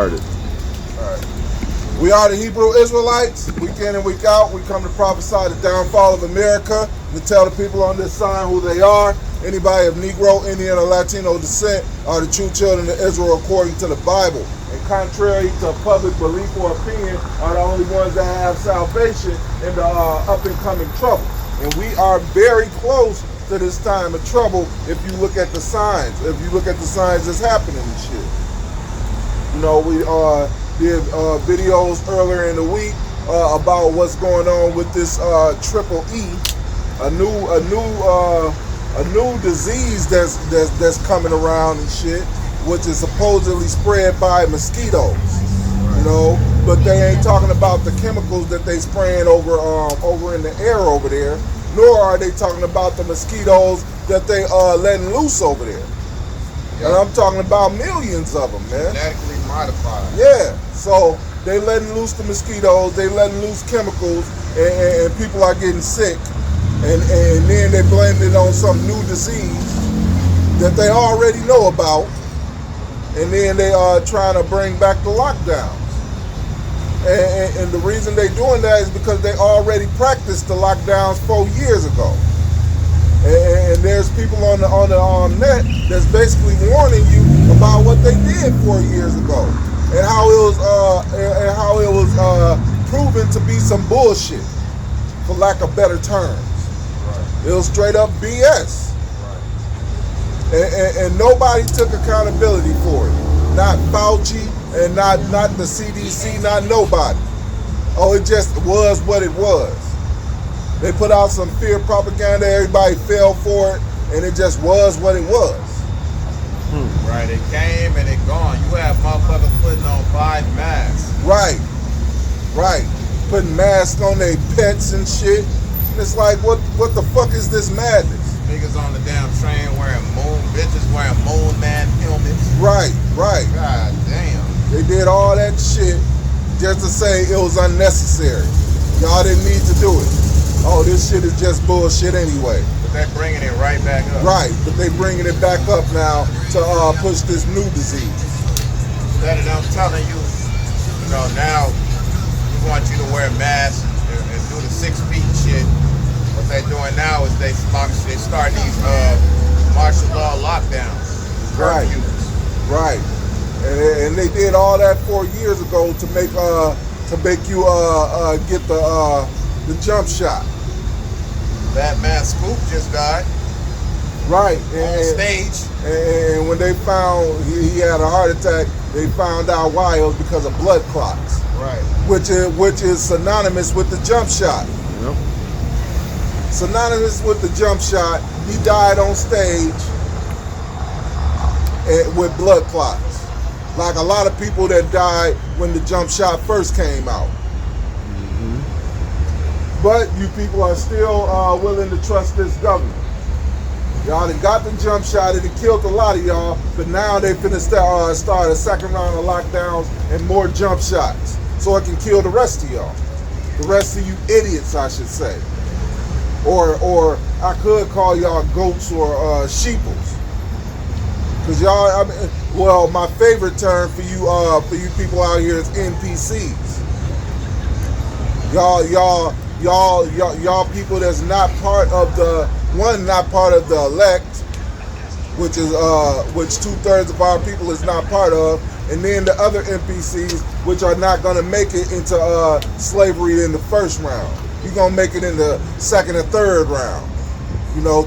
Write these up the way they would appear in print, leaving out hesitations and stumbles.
started. All right. We are the Hebrew Israelites. Week in and week out, we come to prophesy the downfall of America, to tell the people on this sign who they are. Anybody of Negro, Indian, or Latino descent are the true children of Israel according to the Bible. And contrary to public belief or opinion, are the only ones that have salvation in the up-and-coming trouble. And we are very close to this time of trouble if you look at the signs. If you look at the signs that's happening and shit. You know, we did videos earlier in the week about what's going on with this triple E, a new disease that's coming around and shit, which is supposedly spread by mosquitoes. You know, but they ain't talking about the chemicals that they spraying over in the air over there, nor are they talking about the mosquitoes that they letting loose over there. Yep. And I'm talking about millions of them, man. Genetically modified. Yeah, so they letting loose the mosquitoes, they letting loose chemicals, and people are getting sick, and then they blame it on some new disease that they already know about, and then they are trying to bring back the lockdowns. And the reason they doing that is because they already practiced the lockdowns 4 years ago. And there's people on the net that's basically warning you about what they did 4 years ago, and how it was proven to be some bullshit, for lack of better terms. Right. It was straight up BS. Right. And nobody took accountability for it. Not Fauci and not the CDC, not nobody. Oh, it just was what it was. They put out some fear propaganda, everybody fell for it, and it just was what it was. Right, it came and it gone. You have motherfuckers putting on 5 masks. Right. Putting masks on their pets and shit. And it's like, what the fuck is this madness? Niggas on the damn train bitches wearing moon man helmets. Right. God damn. They did all that shit just to say it was unnecessary. Y'all didn't need to do it. Oh, this shit is just bullshit anyway. But they're bringing it right back up. Right, but they bringing it back up now to push this new disease. Instead of them telling you, now we want you to wear masks and do the 6 feet shit. What they're doing now is they start these martial law lockdowns. Right. And they did all that 4 years ago to make you get the jump shot. Batman Scoop just died. Right. On stage. And when they found he had a heart attack, they found out why. It was because of blood clots. Right. Which is synonymous with the jump shot. Yep. Synonymous with the jump shot. He died on stage with blood clots. Like a lot of people that died when the jump shot first came out. But you people are still willing to trust this government. Y'all done got the jump shot, it killed a lot of y'all, but now they finna start a second round of lockdowns and more jump shots, so it can kill the rest of y'all. The rest of you idiots, I should say. Or I could call y'all goats or sheeples. Cause y'all, well, my favorite term for you people out here is NPCs. Y'all people that's not part of the elect, which 2/3 of our people is not part of, and then the other NPCs which are not gonna make it into slavery in the first round. You're gonna make it in the second or third round.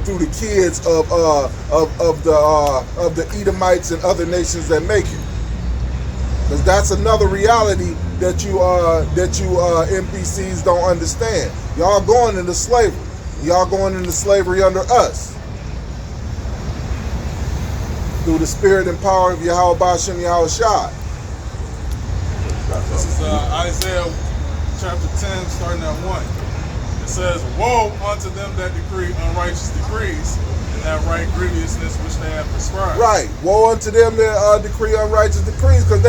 Through the kids of the Edomites and other nations that make it. Because that's another reality that you NPCs don't understand. Y'all going into slavery. Y'all going into slavery under us. Through the spirit and power of Yahweh Bashem Yahweh Shai. This is Isaiah chapter 10, starting at 1. It says, "Woe unto them that decree unrighteous decrees, and that right grievousness which they have prescribed." Right. Woe unto them that decree unrighteous decrees, because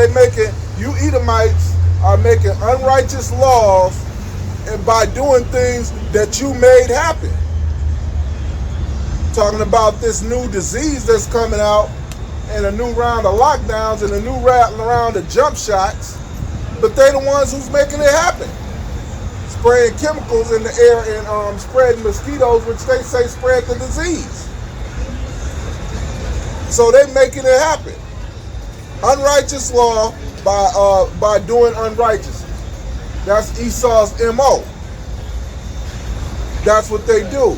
you Edomites are making unrighteous laws, and by doing things that you made happen. Talking about this new disease that's coming out, and a new round of lockdowns and a new round of jump shots, but they the ones who's making it happen. Spraying chemicals in the air and spreading mosquitoes, which they say spread the disease. So they making it happen. Unrighteous law by doing unrighteousness. That's Esau's MO. That's what they do.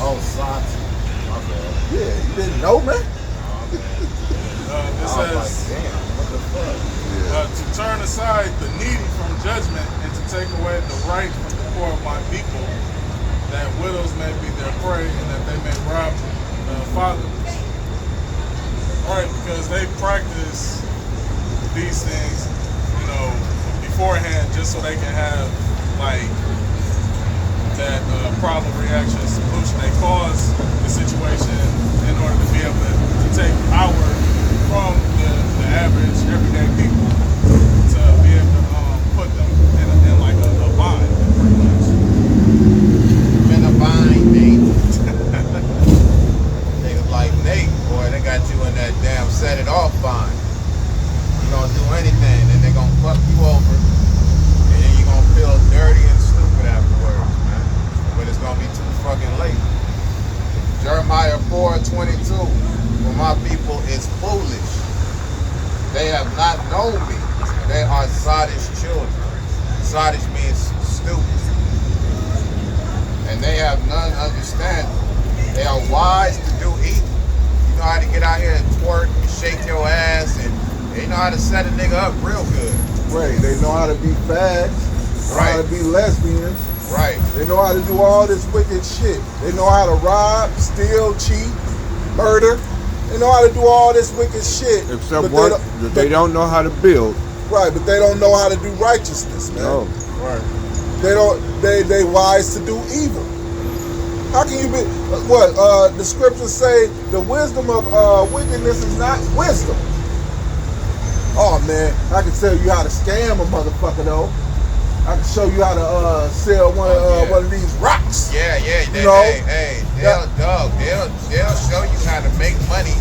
Oh, Sati. Yeah, you didn't know, man? This says, Damn, what the fuck? to turn aside the needy from judgment and to take away the right from the poor of my people, that widows may be their prey and that they may rob fatherless. Right, because they practice these things, beforehand just so they can have, like, that problem, reaction, solution. They cause the situation in order to be able to take power from the average everyday people to be able to put them in like a bind, pretty much. In a bind, Nate. Niggas like Nate, boy, they got you in that damn set it off bind. You gonna do anything, then they gonna fuck you over, and then you gonna feel dirty and stupid afterwards, man. But it's gonna be too fucking late. Jeremiah 4:22. For my people is foolish. They have not known me. They are sottish children. Sottish means stupid. And they have none understanding. They are wise to do evil. You know how to get out here and twerk and shake your ass, and they know how to set a nigga up real good. Right. They know how to be fags. Know how to be lesbians. Right. They know how to do all this wicked shit. They know how to rob, steal, cheat, murder. They know how to do all this wicked shit. Except what? They don't know how to build. Right, but they don't know how to do righteousness, man. No. Right. They wise to do evil. How can you be the scriptures say the wisdom of wickedness is not wisdom. Oh man, I can tell you how to scam a motherfucker though. I can show you how to sell one of these rocks. Yeah. They'll show you how to make money.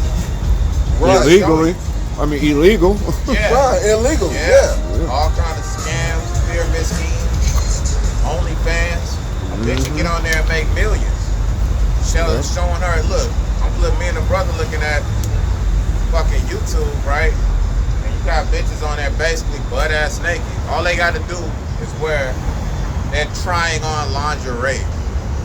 Right. Illegally. I mean, illegal. Yeah. Right, illegal. Yeah. All kind of scams, pyramid schemes, OnlyFans. I bet you get on there and make millions. Showing her, look, me and the brother looking at fucking YouTube, right? And you got bitches on there basically butt ass naked. All they got to do is wear they're trying on lingerie.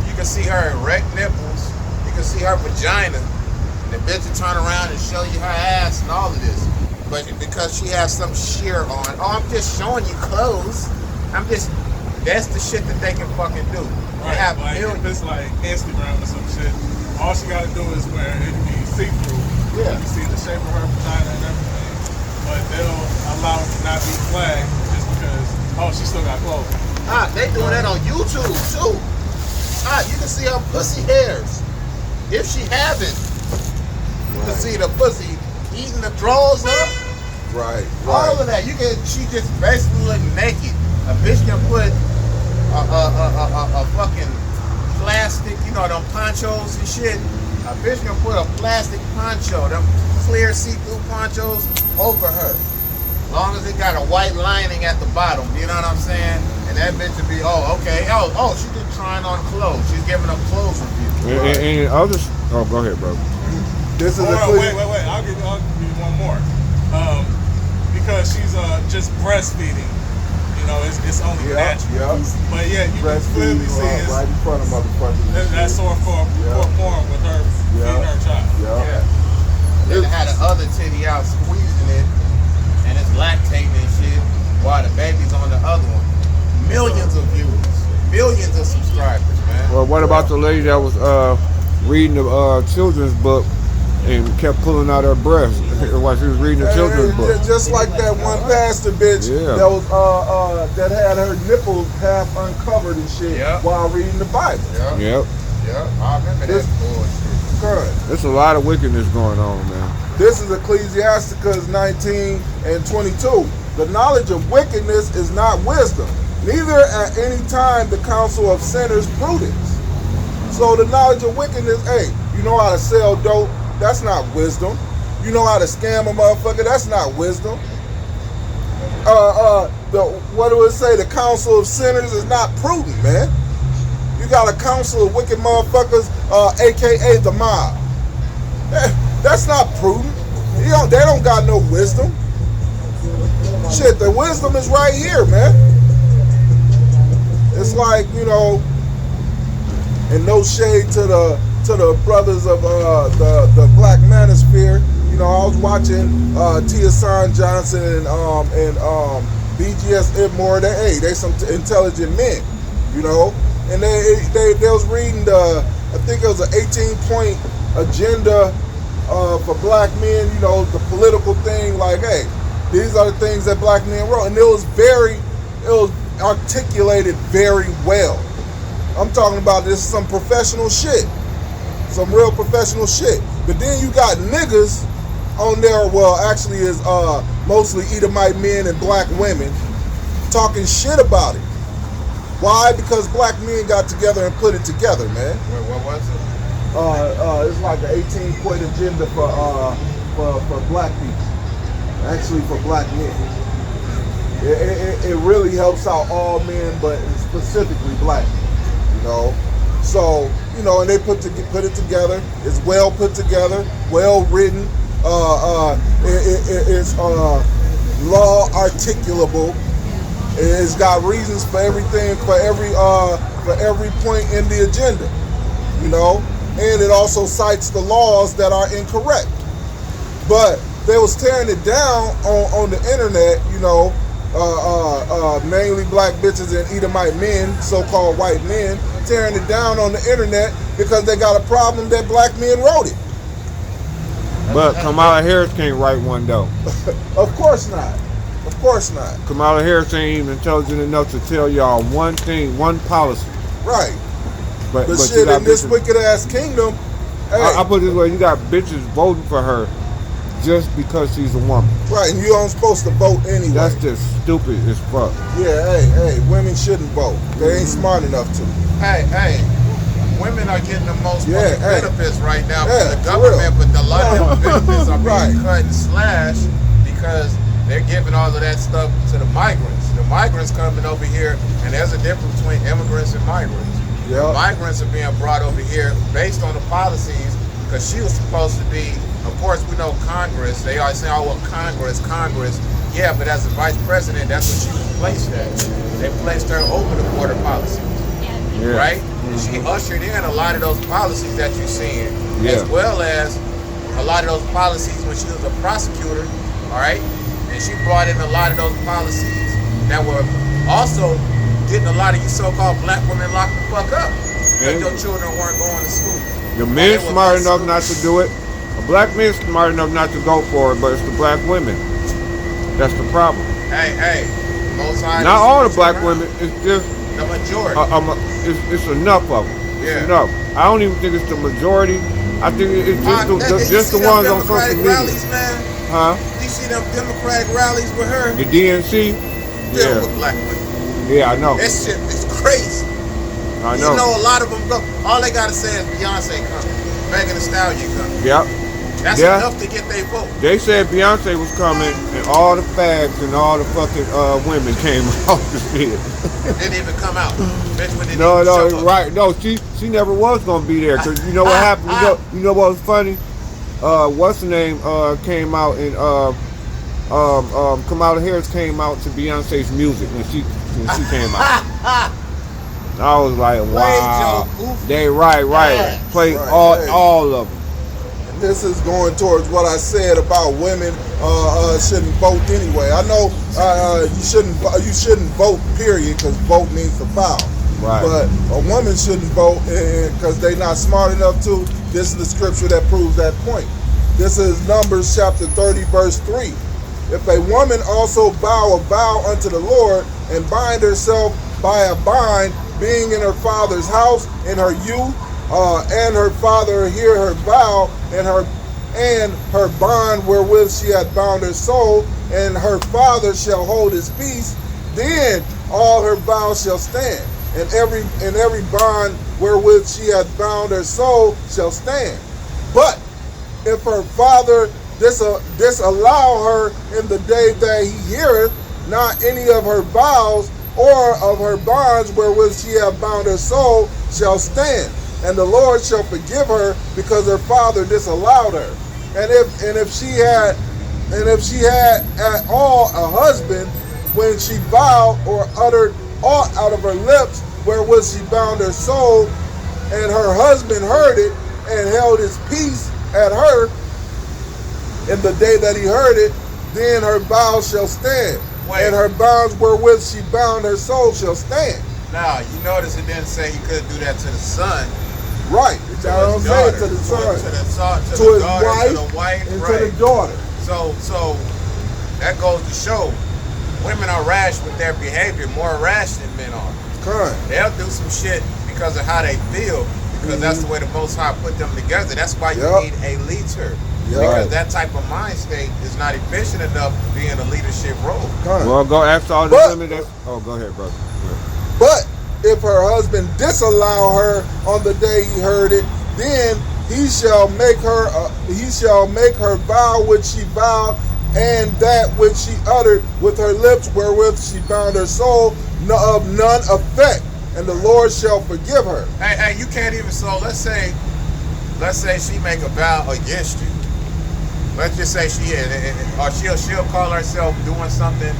You can see her erect nipples. You can see her vagina. And the bitch will turn around and show you her ass and all of this. But because she has some sheer on, I'm just showing you clothes. That's the shit that they can fucking do. They Right, have like millions. if it's like Instagram or some shit, all she gotta do is wear it can be see-through. Yeah. You can see the shape of her vagina and everything. But they'll allow it to not be flagged just because, she still got clothes. They doing that on YouTube too. You can see her pussy hairs. If she haven't, you can see the pussy eating the drawers up. Right. All of that. She just basically look naked. A bitch can put a fucking plastic, them ponchos and shit. A bitch can put a plastic poncho, them clear see-through ponchos, over her. As long as it got a white lining at the bottom, you know what I'm saying? And that bitch would be, okay. She's just trying on clothes. She's giving a clothes review. And others. Oh, go ahead, bro. This is Wait. I'll give you one more. Because she's just breastfeeding. It's only natural. Yeah. But yeah, you can clearly see it's right in front of motherfuckers. that sort of porn with her feeding her child. Yeah. Then it had the other titty out squeezing it, and it's lactating and shit, while the baby's on the other one. Millions of views, millions of subscribers, man. Well, what about the lady that was reading the children's book and kept pulling out her breast while she was reading the children's book? Just like that one pastor bitch that was that had her nipples half uncovered and shit while reading the Bible. Yep. I remember that bullshit. Correct. There's a lot of wickedness going on, man. This is Ecclesiasticus 19 and 22. The knowledge of wickedness is not wisdom, neither at any time the counsel of sinners prudence. So the knowledge of wickedness, hey, you know how to sell dope? That's not wisdom. You know how to scam a motherfucker? That's not wisdom. What do it say? The counsel of sinners is not prudent, man. You got a counsel of wicked motherfuckers, aka the mob. That's not prudent. They don't got no wisdom. Shit, the wisdom is right here, man. It's like, and no shade to the brothers of the Black Manosphere. I was watching Tia Son Johnson and BGS Ibmore. They some intelligent men, and they was reading I think it was an 18-point agenda for black men. The political thing, like, hey, these are the things that black men wrote, and it was articulated very well. I'm talking about this is some professional shit, some real professional shit. But then you got niggas on there, well, actually is mostly Edomite men and black women talking shit about it. Why? Because black men got together and put it together, man. Wait, what was it? It's like an 18-point agenda for black people. Actually, for black men. It really helps out all men, but specifically black men, So, and they put it together. It's well put together, well written. It's law articulable. It's got reasons for everything, for every point in the agenda, and it also cites the laws that are incorrect. But they was tearing it down on the internet, mainly black bitches and Edomite men, so-called white men, tearing it down on the internet because they got a problem that black men wrote it. But Kamala Harris can't write one, though. Of course not. Of course not. Kamala Harris ain't even intelligent enough to tell y'all one thing, one policy. Right. But you shit, got in this bitches- wicked-ass kingdom, hey, I put it this way, you got bitches voting for her just because she's a woman. right, and you aren't supposed to vote anyway. That's just stupid as fuck. Yeah, hey, women shouldn't vote. They ain't smart enough to. Hey, women are getting the most Yeah, fucking hey. benefits right now Yeah, from the for government, real. but a lot of them benefits are being Right. cut and slashed because they're giving all of that stuff to the migrants. The migrants coming over here, and there's a difference between immigrants and migrants. Yeah. Migrants are being brought over here based on the policies, because she was supposed to be, of course, we know Congress. They always say, oh, well, Congress. Yeah, but as a vice president, that's what she was placed at. They placed her over the border policy, Yeah. right? And she ushered in a lot of those policies that you're seeing, Yeah. as well as a lot of those policies when she was a prosecutor, all right? And she brought in a lot of those policies that were also getting a lot of you so-called black women locked the fuck up because Yeah. your children weren't going to school. The Or men they were smart less enough school. not to do it. A black man's smart enough not to go for it, but it's the black women. That's the problem. Hey, most high. Not all the black women. It's just The majority. it's enough of them. It's Yeah. enough. I don't even think it's the majority. I think it's just the You see ones them on social Democratic media. rallies, man? Huh? You see them Democratic rallies with her? The DNC? Filled Yeah. with black women. Yeah, I know. That shit is crazy. I You know. know a lot of them go. All they gotta say is Beyonce coming, Megan Thee Stallion coming. Yep. That's Yeah. enough to get their vote. They said Beyonce was coming, and all the fags and all the fucking women came off the field. Didn't even come out. Bitch, when they No, didn't show up. right. No, she never was gonna be there. Cause you know what happened? You know what was funny? What's the name? Came out and Kamala Harris came out to Beyonce's music when she came out. I was like, wow. Played your goofy They right. ass. Played Right, all of them. This is going towards what I said about women shouldn't vote anyway. I know you shouldn't vote, period, because vote means to foul. Right. But a woman shouldn't vote because they're not smart enough to. This is the scripture that proves that point. This is Numbers chapter 30, verse 3. If a woman also vow a vow unto the Lord and bind herself by a bind, being in her father's house in her youth, and her father hear her vow, and her bond wherewith she hath bound her soul, and her father shall hold his peace, then all her vows shall stand, and every bond wherewith she hath bound her soul shall stand. But if her father disallow her in the day that he heareth not any of her vows or of her bonds wherewith she hath bound her soul shall stand, and the Lord shall forgive her because her father disallowed her. And if she had at all a husband when she vowed or uttered aught out of her lips wherewith she bound her soul, and her husband heard it and held his peace at her in the day that he heard it, then her vows shall stand. Wait. And her bonds wherewith she bound her soul shall stand. Now, you notice it didn't say he couldn't do that to the son. Right. That's what I'm saying, to the son, to his wife, to the wife, and right. to the daughter. So that goes to show women are rash with their behavior, more rash than men are. Correct. They'll do some shit because of how they feel, because that's the way the Most High put them together. That's why you need a leader. Because that type of mind state is not efficient enough to be in a leadership role. Well, go ask all the women that. Oh, go ahead, brother. But if her husband disallow her on the day he heard it, then he shall make her vow which she vowed, and that which she uttered with her lips wherewith she bound her soul of none effect, and the Lord shall forgive her. Hey, you can't even. So let's say she make a vow against you. Let's just say she is, or she'll call herself doing something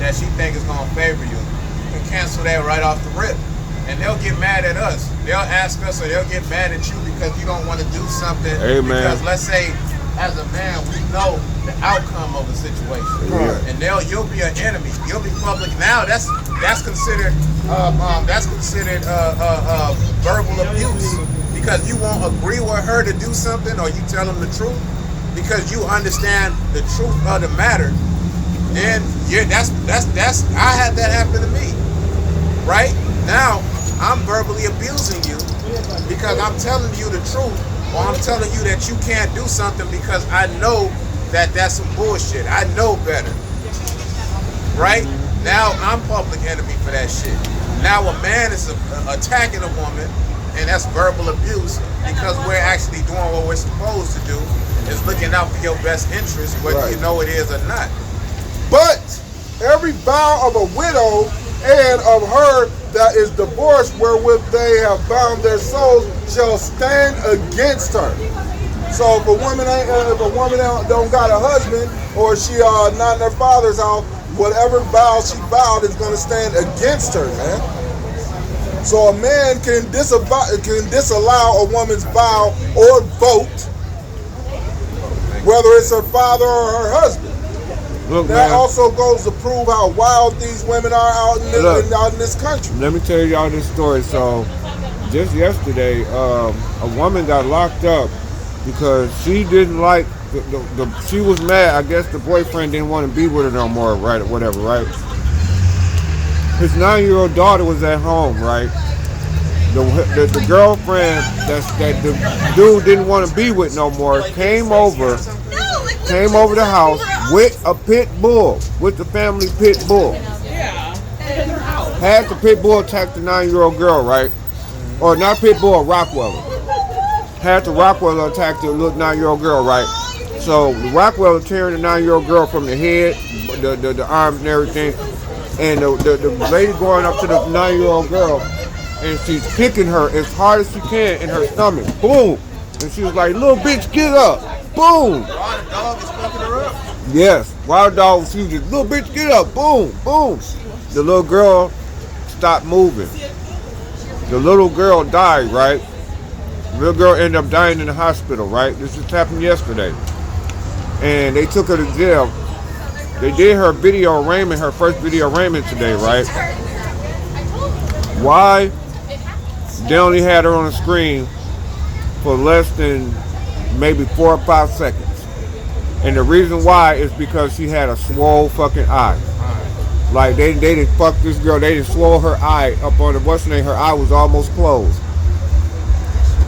that she think is gonna favor you. You can cancel that right off the rip, and they'll get mad at us. They'll ask us, or they'll get mad at you because you don't want to do something. Amen. Because let's say, as a man, we know the outcome of a situation, and you'll be an enemy. You'll be public. Now that's considered verbal abuse, because you won't agree with her to do something, or you tell them the truth. Because you understand the truth of the matter, then that's I had that happen to me. Right now, I'm verbally abusing you because I'm telling you the truth, or I'm telling you that you can't do something because I know that that's some bullshit. I know better. Right now, I'm public enemy for that shit. Now a man is attacking a woman, and that's verbal abuse because we're actually doing what we're supposed to do. Is looking out for your best interest, whether you know it is or not. But every vow of a widow and of her that is divorced wherewith they have bound their souls shall stand against her. So if a woman don't got a husband, or she not in her father's house, whatever vow she vowed is going to stand against her, man. So a man can disallow a woman's vow or vote, whether it's her father or her husband. Look, that man, also goes to prove how wild these women are out in this country. Let me tell y'all this story. So, just yesterday, a woman got locked up because she didn't like she was mad. I guess the boyfriend didn't want to be with her no more, right? Or whatever, right? His 9-year-old daughter was at home, right? The girlfriend that the dude didn't want to be with no more came over the house with a pit bull, with the family pit bull. Had the pit bull attack the 9-year-old girl, right? Or not pit bull, a Rottweiler. Had the Rottweiler attack the little 9-year-old girl, right? So the Rottweiler tearing the 9-year-old girl from the head, the arms and everything, and the lady going up to the 9-year-old girl, and she's kicking her as hard as she can in her stomach. Boom! And she was like, "Little bitch, get up!" Boom! Wild dog is fucking her up. Yes, wild dog. She was just, "Little bitch, get up!" Boom! Boom! The little girl stopped moving. The little girl died, right? The little girl ended up dying in the hospital, right? This just happened yesterday. And they took her to jail. They did her video arraignment, her first video arraignment today, right? Why? They only had her on the screen for less than maybe 4 or 5 seconds. And the reason why is because she had a swole fucking eye. Like they didn't fuck this girl, they didn't swole her eye up on the what's her name, her eye was almost closed.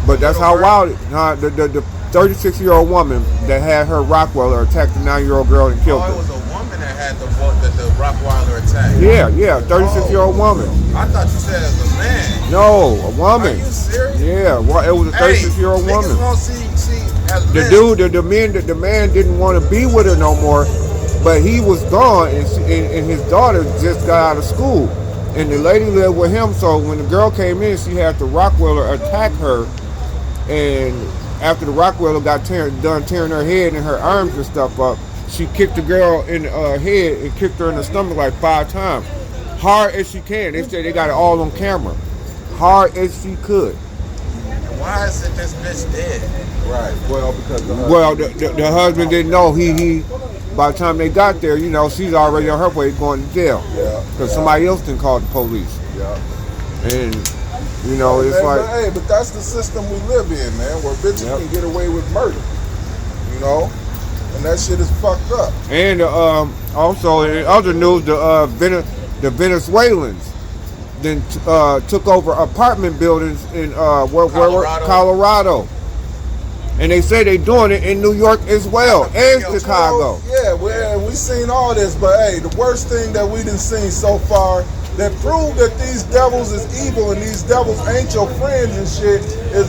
But that's Little how girl? wild the 36-year-old woman that had her Rockweller attacked the 9-year-old girl and killed Oh, it her. was a woman that had the Rockweiler attack. Yeah, 36-year-old woman. I thought you said it was a man. No, a Are woman. you serious? Yeah, well, it was a 36-year-old Niggas woman. won't see as The men. dude, the man didn't want to be with her no more, but he was gone, and his daughter just got out of school, and the lady lived with him. So when the girl came in, she had the Rockweller attack her, and after the Rockweller got done tearing her head and her arms and stuff up, she kicked the girl in the head and kicked her in the stomach like 5 times, hard as she can. They said they got it all on camera, hard as she could. Why is it this bitch dead? Right. Well, because Well, the husband didn't know. He by the time they got there, you know, she's already on her way going to jail. Yeah. Because somebody else didn't call the police. Yeah. And, you know, it's man, like... but that's the system we live in, man, where bitches can get away with murder. You know? And that shit is fucked up. And also, in other news, the Venezuelans then took over apartment buildings in Colorado. And they say they doing it in New York as well, and Chicago. Yeah, we seen all this, but hey, the worst thing that we done seen so far that prove that these devils is evil and these devils ain't your friends and shit is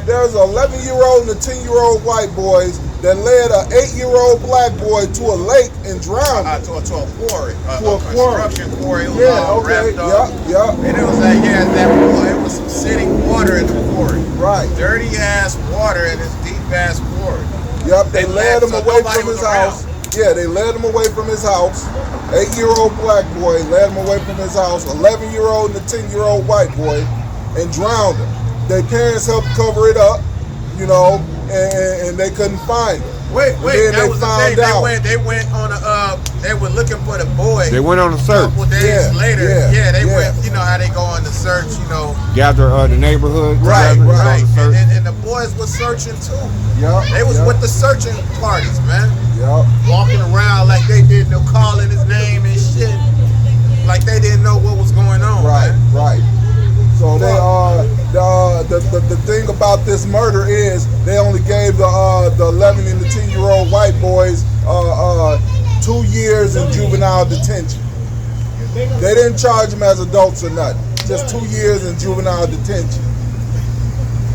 there's an 11-year-old and a 10-year-old white boys that led an 8-year-old black boy to a lake and drowned him. To a quarry. To a construction quarry. It was Yeah, all okay, wrapped up. yeah. And it was like, that boy, it was some sitting water in the quarry. Right. Dirty ass water in this deep ass quarry. Yep, they led him so away nobody from was his house. Yeah, they led him away from his house. 8-year-old black boy led him away from his house. 11-year-old and a 10-year-old white boy, and drowned him. Their parents helped cover it up, you know, and they couldn't find him. Wait, that was the thing. out. They went on they were looking for the boy. They went on a A search. couple days later. They yeah. went, you know how they go on the search, you know. Gather the neighborhood. Right. And the boys were searching too. Yep. They was with the searching parties, man. Yep. Walking around like they didn't know, calling his name and shit. Like they didn't know what was going on. Right, man. right. So they the thing about this murder is they only gave the 11 and the 10-year-old white boys 2 years in juvenile detention. They didn't charge them as adults or nothing. Just 2 years in juvenile detention.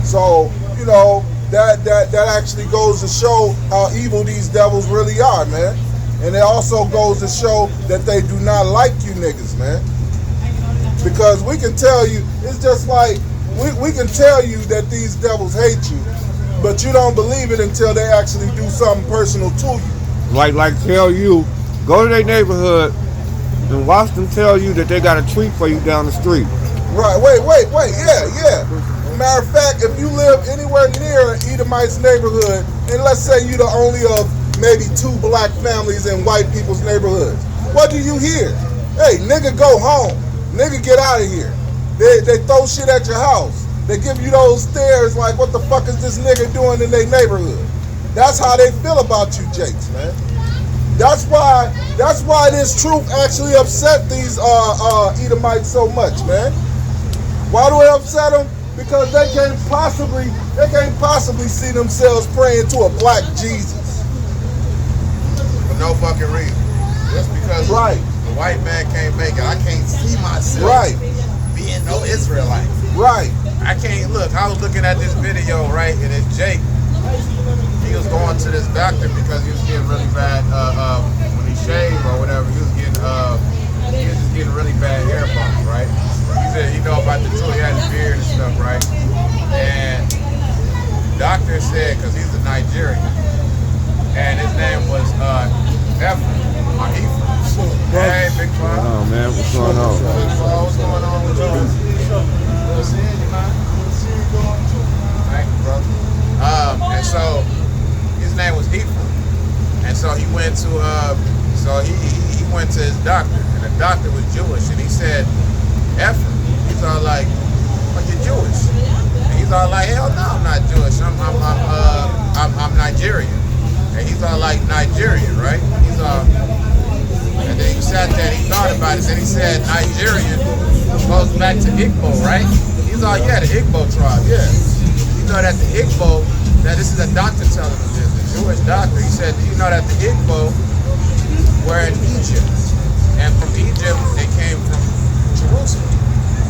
So, you know, that actually goes to show how evil these devils really are, man. And it also goes to show that they do not like you niggas, man. Because we can tell you, it's just like, we can tell you that these devils hate you, but you don't believe it until they actually do something personal to you. Like tell you, go to their neighborhood and watch them tell you that they got a treat for you down the street. Right, wait, yeah. Matter of fact, if you live anywhere near an Edomite's neighborhood, and let's say you're the only of maybe 2 black families in white people's neighborhoods, what do you hear? Hey, nigga, go home. Nigga, get out of here. They throw shit at your house. They give you those stares like, what the fuck is this nigga doing in their neighborhood? That's how they feel about you, Jakes, man. That's why this truth actually upset these Edomites so much, man. Why do it upset them? Because they can't possibly see themselves praying to a black Jesus. For no fucking reason. Just because the white man can't make it. I can't see myself being no Israelite. Right. I can't look. I was looking at this video, right, and it's Jake. He was going to this doctor because he was getting really bad when he shaved or whatever. He was just getting really bad hair bumps, right? He said he know about the truth. He had his beard and stuff, right? And the doctor said, because he's a Nigerian, and his name was Ephraim. Hey, Big Pop. Oh man, what's going on? What's going on with you? Good seeing you, man. Thank you, brother. And so his name was Ephraim, and so he went to he went to his doctor, and the doctor was Jewish, and he said, Ephraim. He's all like, "Well, you're Jewish," and he's all like, "Hell no, I'm not Jewish. I'm Nigerian," and he's all like, "Nigerian, right?" He's all. And then he sat there and he thought about it. Then he said, Nigerian goes back to Igbo, right? He's all, yeah, the Igbo tribe, yeah. you know that the Igbo, that this is a doctor telling them this, a Jewish doctor, he said, do you know that the Igbo were in Egypt? And from Egypt, they came from Jerusalem.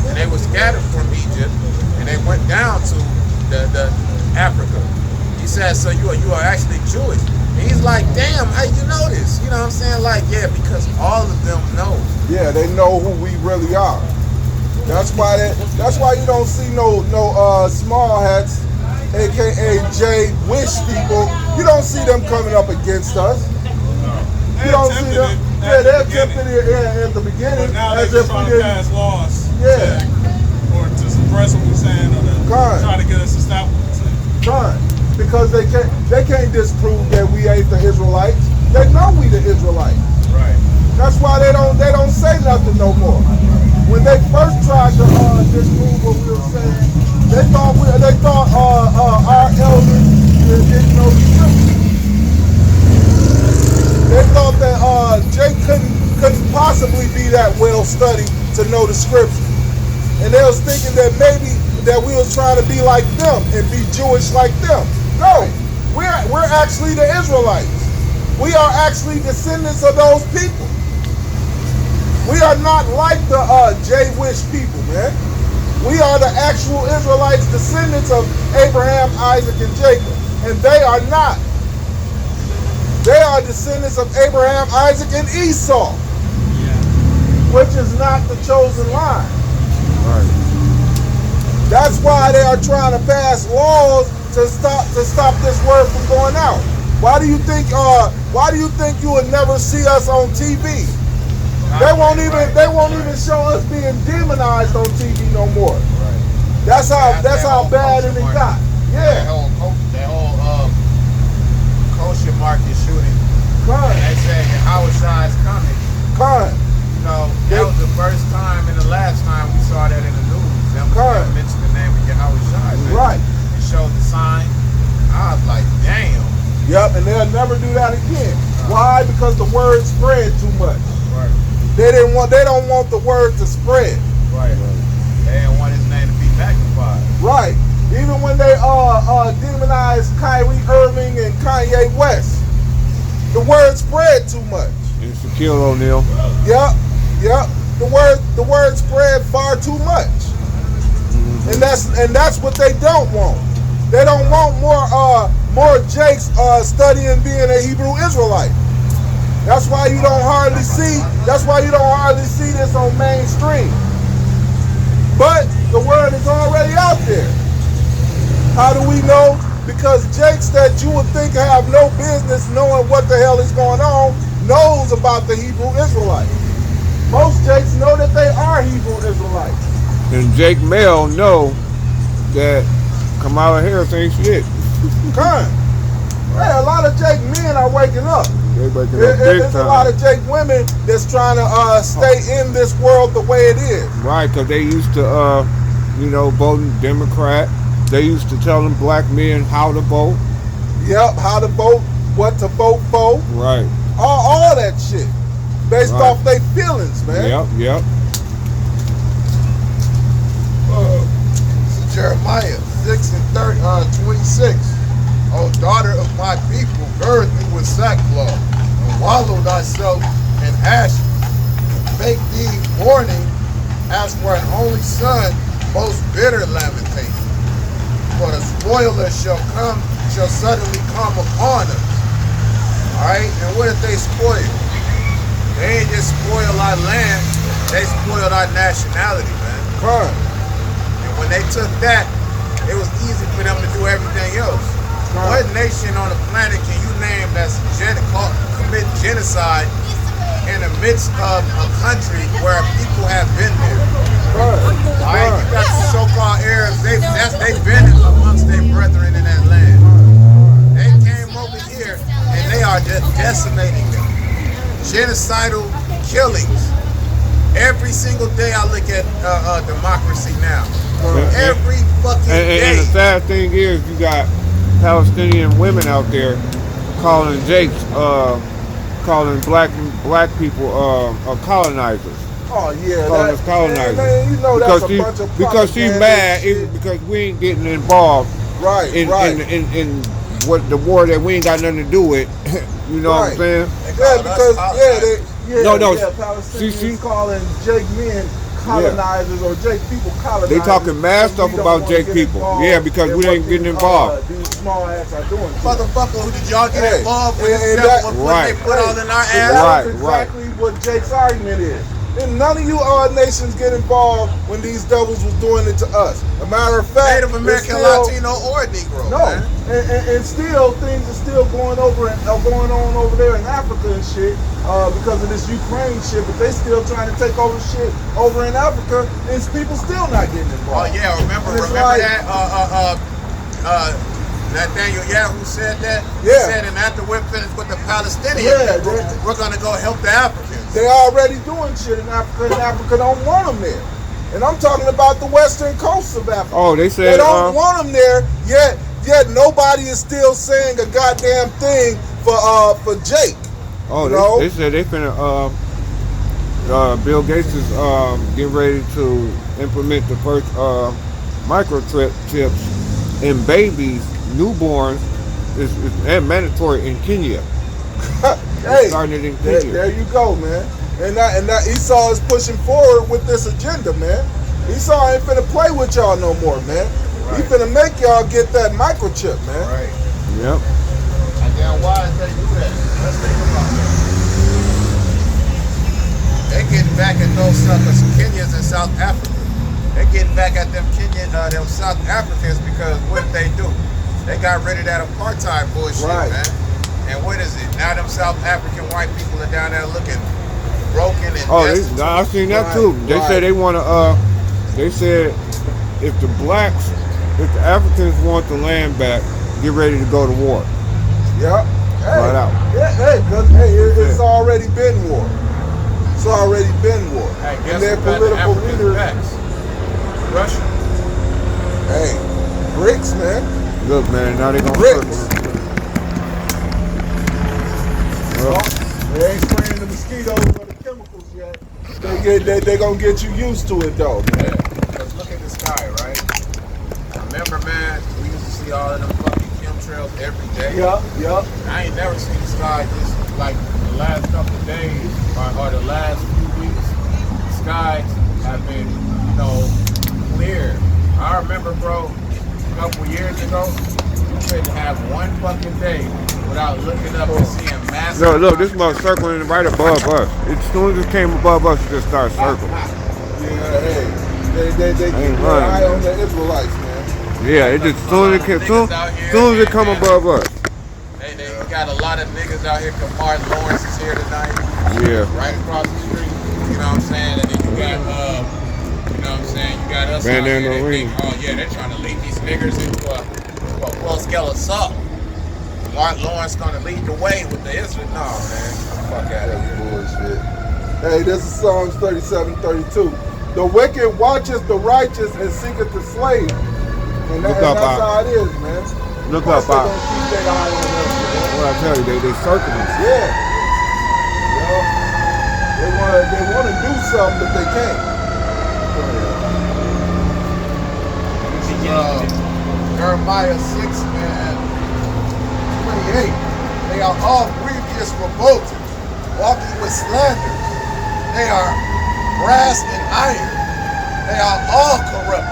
And they were scattered from Egypt, and they went down to the Africa. He said, so you are actually Jewish. And he's like, damn, how you know this? You know what I'm saying? Like, yeah, because all of them know. Yeah, they know who we really are. That's why you don't see no small hats, aka J-Wish people. You don't see them coming up against us. You don't see them. Yeah, they attempted it at the beginning. But now as they're if trying we to pass laws or to suppress what we're saying, or to try to get us to stop what we're saying. Fine. Because they can't disprove that we ain't the Israelites. They know we the Israelites. Right. That's why they don't say nothing no more. When they first tried to disprove what we were saying, they thought our elders didn't know the truth. They thought that Jake couldn't possibly be that well studied to know the scripture. And they was thinking that maybe that we was trying to be like them and be Jewish like them. No, we're actually the Israelites. We are actually descendants of those people. We are not like the J-Wish people, man. We are the actual Israelites, descendants of Abraham, Isaac, and Jacob. And they are not. They are descendants of Abraham, Isaac, and Esau, which is not the chosen line. Right. That's why they are trying to pass laws to stop this word from going out. Why do you think you would never see us on TV? They won't even show us being demonized on TV no more. Right. That's how bad it got. That Yeah. whole kosher market shooting. Come. They say Howard Shah is coming. Come. You know, that was the first time and the last time we saw that in the news. Them mentioned the name of Howard Shah. Right. It showed the sign. I was like, damn. Yep, and they'll never do that again. Why? Because the word spread too much. Right. They don't want the word to spread. Right. They didn't want his name to be magnified. Right. Even when they demonized Kyrie Irving and Kanye West, the word spread too much. And Shaquille O'Neal. Yep. The word spread far too much. And that's what they don't want. They don't want more Jakes studying being a Hebrew Israelite. That's why you don't hardly see this on mainstream. But the word is already out there. How do we know? Because Jakes that you would think have no business knowing what the hell is going on knows about the Hebrew Israelites. Most Jakes know that they are Hebrew Israelites. And Jake Mel know that Kamala Harris ain't shit. Come. Hey, a lot of Jake men are waking up. They waking up big There's a time. lot of Jake women that's trying to stay in this world the way it is. Right, because they used to, voting Democrat. They used to tell them black men how to vote. Yep, how to vote, what to vote for. Right. All that shit. Based Right. off their feelings, man. Yep. Jeremiah 6:26. O daughter of my people, gird thee with sackcloth, and wallow thyself in ashes. Make thee mourning as for an only son, most bitter lamentation. For the spoiler shall suddenly come upon us. Alright, and what did they spoil? They ain't just spoil our land, they spoiled our nationality, man. Crime. And when they took that, it was easy for them to do everything else. Right. What nation on the planet can you name that's commit genocide in the midst of a country where people have been there? Right. All right, you got the so-called Arabs. They've been amongst their brethren in that land. They came over here and they are just decimating them. Genocidal killings. Every single day I look at democracy now. Every fucking day. And the sad thing is, you got Palestinian women out there calling calling black people colonizers. Oh yeah, Calling us colonizers. Man, you know because that's a bunch of because she's propaganda mad shit. because we ain't getting involved Right, in, right. in what the war that we ain't got nothing to do with. You know what I'm saying? Yeah, because No, Palestinians see? calling Jake men colonizers or Jake people colonizers. They talking mad and stuff we don't about wanna Jake get people. involved Yeah, because in we what ain't getting these, involved. These small acts are doing. Motherfucker, did y'all get involved with this and devil and what right. they put all in our And ass? that's exactly what Jake's argument is. And none of you nations get involved when these devils was doing it to us. A matter of fact, Native American, still, Latino, or Negro. no, Man. and still things are still going on over there in Africa and shit because of this Ukraine shit. But they still trying to take over shit over in Africa, and people still not getting involved. Oh yeah, remember like, that? Nathaniel Yahoo said that. Yeah. He said, and after we're finished with the Palestinians, we're gonna go help the Africans. They already doing shit in Africa, and Africa don't want them there. And I'm talking about the western coast of Africa. Oh, they said they don't want them there. Yet nobody is still saying a goddamn thing for Jake. Oh, they said they finna. Bill Gates is getting ready to implement the first microchips in babies, newborns, is and mandatory in Kenya. Hey, starting it in Kenya. There you go, man. And that Esau is pushing forward with this agenda, man. Esau ain't finna play with y'all no more, man. Right. He finna make y'all get that microchip, man. Right. Yep. And then why did they do that? Let's think about that. They getting back at those suckers, Kenyans in South Africa. They getting back at them them South Africans because what they do? They got rid of that apartheid bullshit, man. And what is it? Now them South African white people are down there looking broken and destitute. I've seen that too. They said they want to. They said if the Africans want the land back, get ready to go to war. Yep. Hey, right out. It's already been war. It's already been war. Hey, and their political leaders. Russia. Hey, BRICS, man. Look, man, now they gonna BRICS. Well, they ain't spraying the mosquitoes or the chemicals yet. They gonna get you used to it though, man. Because look at the sky, right? Remember, man, we used to see all of them fucking chemtrails every day. Yup. I ain't never seen the sky just like the last couple of days or the last few weeks. The skies have been, clear. I remember, bro, a couple years ago, you couldn't have one fucking day without looking up and seeing massive. Look, this mother circling right above us. As soon as it came above us, it just started circling. Yeah, hey, they keep their eye on the Israelites, man. Yeah, it just soon as it come above us. They got a lot of niggas out here. Martin Lawrence is here tonight. Yeah. Right across the street. You know what I'm saying? And then you got you got us out here. They think, they're trying to lead these niggas into a full-scale assault. Martin Lawrence gonna lead the way with the Israel. No, man. Fuck out of here. Bullshit. Hey, this is Psalms 37:32. The wicked watches the righteous and seeketh the slave. And that's how it is, man. Look up, keep their eye on us, man. What I tell you, they circling us. Yeah. They want to do something, but they can't. Jeremiah 6, man. 28. They are all grievous revolters, walking with slander. They are brass and iron. They are all corrupt.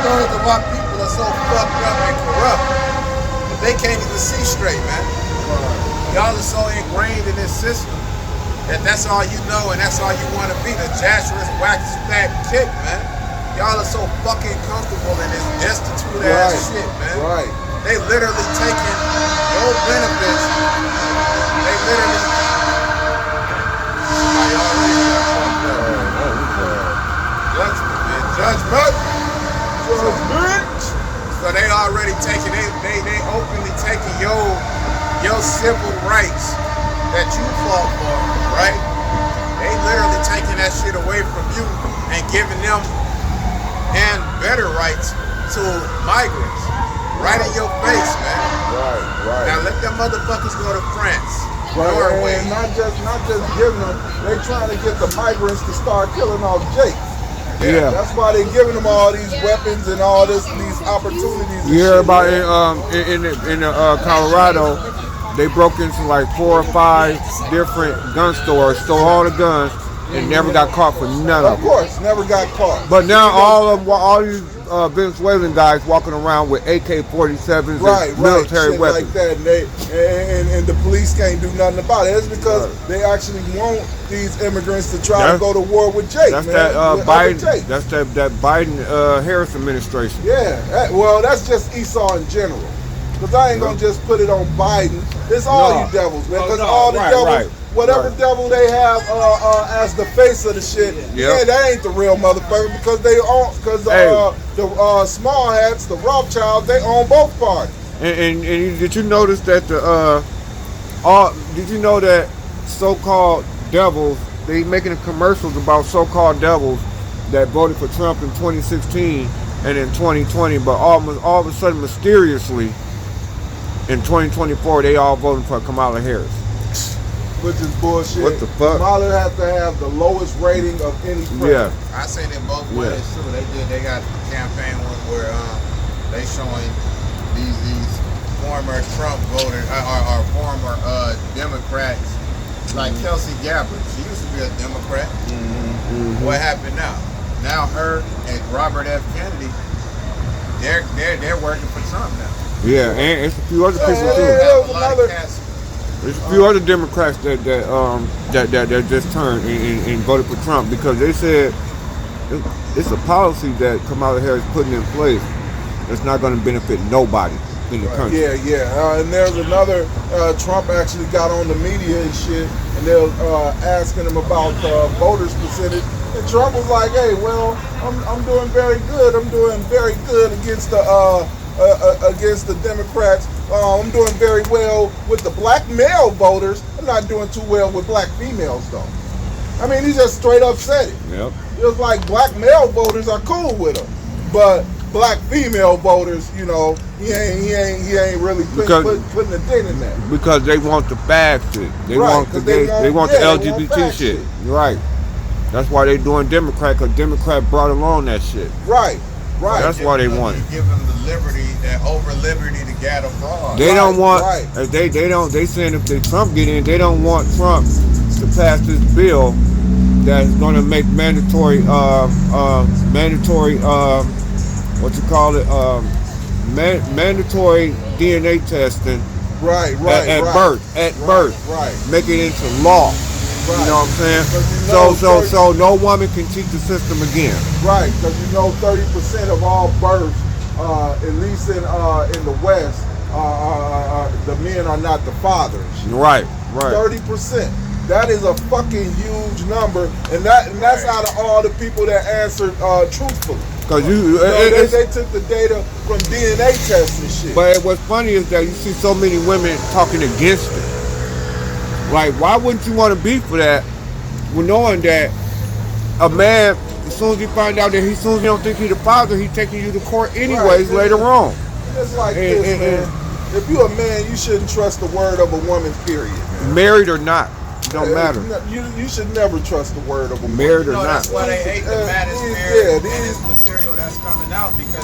2/3 of our people are so fucked up and corrupt that they can't even see straight, man. Y'all are so ingrained in this system that that's all you know and that's all you want to be, the jasperous, wax fat kick, man. Y'all are so fucking comfortable in this destitute ass shit, man. Right. They literally taking your benefits. They literally. Judgment, man. Judgment. So they already taking. They openly taking your civil rights that you fought for, right? They literally taking that shit away from you and giving them and better rights to migrants. Right in your face, man. Right. Now let them motherfuckers go to France, Right, Norway. and not just giving them, they trying to get the migrants to start killing off Jake. Yeah. That's why they're giving them all these weapons and all these opportunities. And You hear shit, about man. in Colorado, they broke into like 4 or 5 different gun stores, stole all the guns, and never got caught for none of Of them. course, never got caught. But now all these Venezuelan guys walking around with AK-47s and military shit weapons. like that, and the police can't do nothing about it. It's because they actually want these immigrants to try to go to war with Jake. That's man, that with Biden. Jake. That's that Biden Harris administration. Yeah, well, that's just Esau in general. Because I ain't gonna just put it on Biden. It's all No. you devils, man. Because No, all the right, devils, right, whatever right. devil they have as the face of the shit, yeah, that ain't the real motherfucker. Because they own, because the small hats, the Rothschilds, they own both parties. And did you notice that did you know that so-called devils, they making commercials about so-called devils that voted for Trump in 2016 and in 2020, but all of a sudden mysteriously in 2024 they all voting for Kamala Harris. Which is bullshit. What the fuck? Kamala has to have the lowest rating of any president. Yeah. I seen it both ways too. They got a campaign where they showing these former Trump voters or former Democrats like Kelsey Gabbard. She used to be a Democrat. Mm-hmm. What happened now? Now her and Robert F. Kennedy, they're working for Trump now. Yeah, and it's a few other people too. Have a lot of cats. There's a few other Democrats that just turned and voted for Trump because they said it's a policy that Kamala Harris putting in place that's not going to benefit nobody in the country. Yeah. And there's another, Trump actually got on the media and shit, and they were asking him about voters percentage. And Trump was like, hey, well, I'm doing very good. I'm doing very good against the Democrats. I'm doing very well with the black male voters. I'm not doing too well with black females, though. I mean, he just straight up said it. Yep. It was like black male voters are cool with him, but black female voters, you know, he ain't really putting a dent in that. Because they want the fag shit. They want the gay. They want the LGBT shit. Right. That's why they doing Democrat, because Democrat brought along that shit. Right. That's why they want it. Give them the liberty, that over liberty to get abroad. They don't want. They saying if Trump get in, they don't want Trump to pass this bill that's going to make mandatory mandatory DNA testing. At birth. Right. Make it into law. Right. You know what I'm saying? So no woman can cheat the system again. Right, because 30% of all births, at least in the West, the men are not the fathers. Right. 30%. That is a fucking huge number, and that's out of all the people that answered truthfully. Because they took the data from DNA tests and shit. But what's funny is that you see so many women talking against it. Like, why wouldn't you want to be for that, when knowing that a man, as soon as he find out that as soon as he don't think he's the father, he's taking you to court anyways later on. It's like this, man. If you're a man, you shouldn't trust the word of a woman, period. Man. Married or not, it don't matter. You should never trust the word of a woman. Married or not. That's why they hate the manosphere and this material that's coming out, because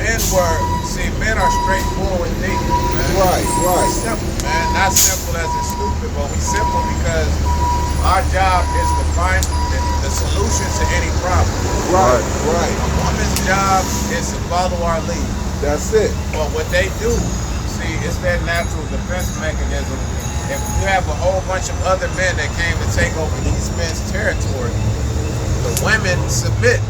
men are straightforward thinkers, man. Right. Simple, man. Not simple as it's stupid, but we simple because our job is to find the solution to any problem. Right. A woman's job is to follow our lead. That's it. But what they do, see, it's that natural defense mechanism. If you have a whole bunch of other men that came to take over these men's territory, the women submit.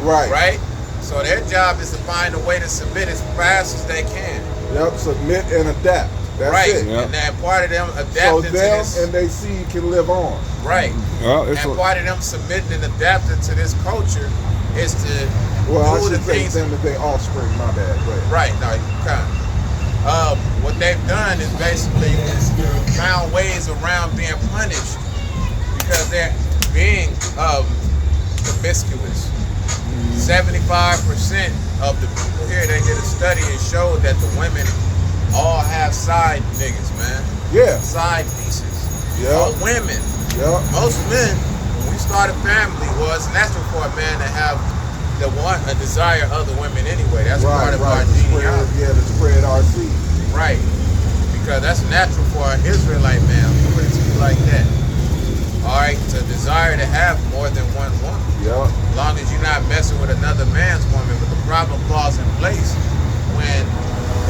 Right? So their job is to find a way to submit as fast as they can. Yep, submit and adapt. That's it. Yep. And then part of them adapting to this. And they see can live on. Right. And part of them submitting and adapting to this culture is to do the things. Them as their offspring, my bad. Right. No, you can't. What they've done is basically found ways around being punished because they're being promiscuous. 75% of the people here, they did a study and showed that the women all have side niggas, man. Yeah. Side pieces. Yeah. All women. Yeah. Most men, when we start a family, well, it's natural for a man to have a desire of other women anyway. That's part of our genealogy. Yeah, to spread our seed. Right. Because that's natural for an Israelite man. I'll put it to you like that. Alright, to desire to have more than one woman. Yeah. As long as you're not messing with another man's woman. But the problem falls in place when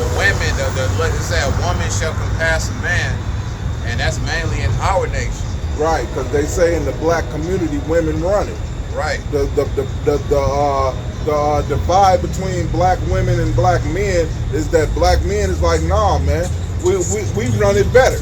the women, let's say a woman shall compass a man, and that's mainly in our nation. Right, because they say in the black community, women run it. Right. The divide between black women and black men is that black men is like, nah, man, we run it better,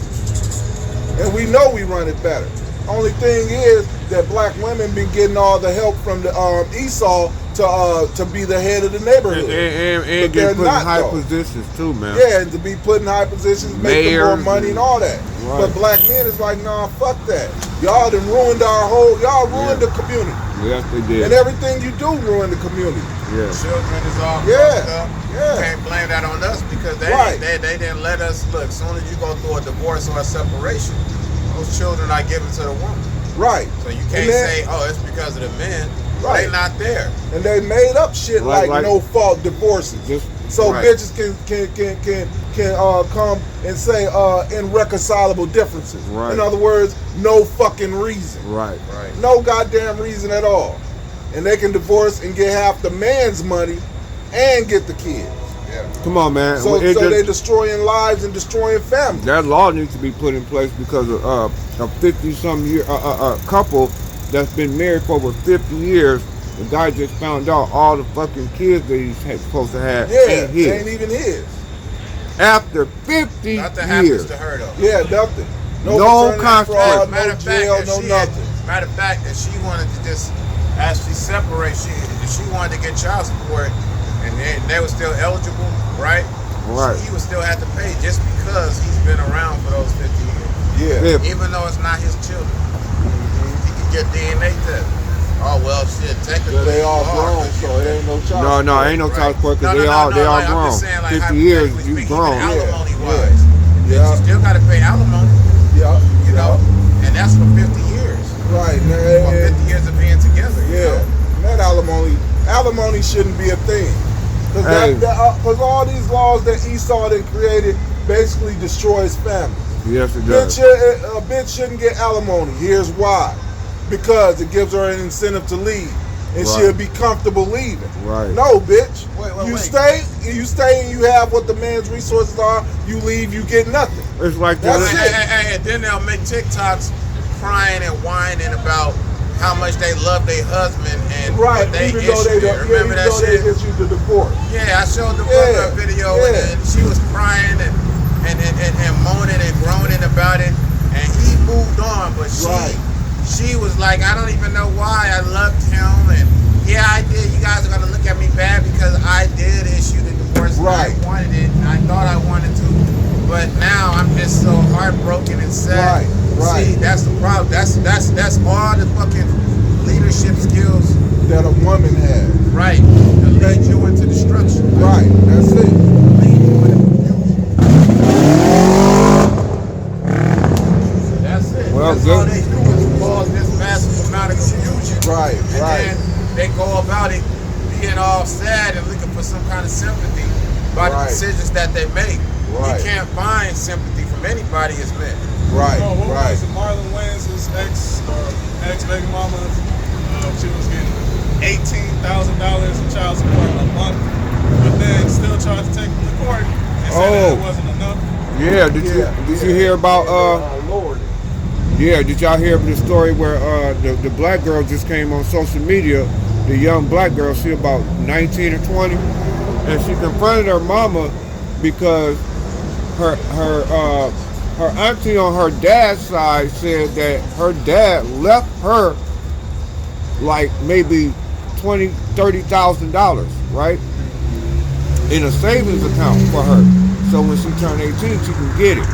and we know we run it better. Only thing is that black women been getting all the help from the Esau to be the head of the neighborhood, and get put in high positions too, man. Yeah, and to be put in high positions, making more money and all that. Right. But black men is like, nah, fuck that. Y'all done ruined y'all ruined the community. Yes, they did. And everything you do ruin the community. Yeah. Children is all fucked up. You can't blame that on us because they didn't let us look. As soon as you go through a divorce or a separation, those children are given to the woman. Right. So you can't say, oh, it's because of the men. Right. They not there. And they made up shit like no fault divorces. So bitches can come and say irreconcilable differences. Right. In other words, no fucking reason. Right. No goddamn reason at all. And they can divorce and get half the man's money and get the kids. Yeah. Come on, man. So they destroying lives and destroying families. That law needs to be put in place because of a 50-some year couple that's been married for over 50 years. The guy just found out all the fucking kids that he's supposed to have ain't his. Ain't even his. After 50 Nothing years. happens to her though. Yeah, nothing. No consequence. Matter no of jail, fact, no nothing. Matter of fact, that she wanted to just actually separate. She wanted to get child support, and they were still eligible, right? Right. He would still have to pay just because he's been around for those 50 years. Yeah. Even though it's not his children, he could get DNA test. Oh well, shit. Technically, They all grown, so it ain't no child support. No, ain't no child support because they all like, grown. I'm just saying, like, 50 years, hypothetically you speaking, grown. Alimony wise, you still got to pay alimony. Yeah. You know, and that's for 50 years. Right. For 50 years of being together. Yeah. That alimony shouldn't be a thing. Because all these laws that Esau then created basically destroys families. Yes, it does. A bitch shouldn't get alimony. Here's why. Because it gives her an incentive to leave. And she'll be comfortable leaving. Right. No, bitch. Wait. Stay and you have what the man's resources are. You leave, you get nothing. It's like That's that. it. And then they'll make TikToks crying and whining about how much they love their husband and what they even though they issued it. Remember that shit? They issued the divorce. Yeah, I showed the brother a video and she was crying and moaning and groaning about it, and he moved on, but she was like, I don't even know why. I loved him, and yeah, I did. You guys are gonna look at me bad because I did issue the divorce. Right. I wanted it, and I thought I wanted to, but now I'm just so heartbroken and sad. Right. See, that's the problem. That's all the fucking leadership skills that a woman has. Right. To lead you into destruction. Right. That's it. Lead you into confusion. That's it. Well, that's all they do is cause this massive amount of confusion. Right. And then they go about it being all sad and looking for some kind of sympathy by the decisions that they make. You can't find sympathy from anybody as men. Right. What was it? Marlon Wayans' ex-baby mama? She was getting $18,000 in child support a month, but then still tried to take them to court and said that it wasn't enough. Yeah, did you hear about Lord. Yeah, did y'all hear the story where the black girl just came on social media, the young black girl, she about 19 or 20, and she confronted her mama because her auntie on her dad's side said that her dad left her like maybe $20,000-$30,000, right, in a savings account for her. So when she turned 18, she can get it.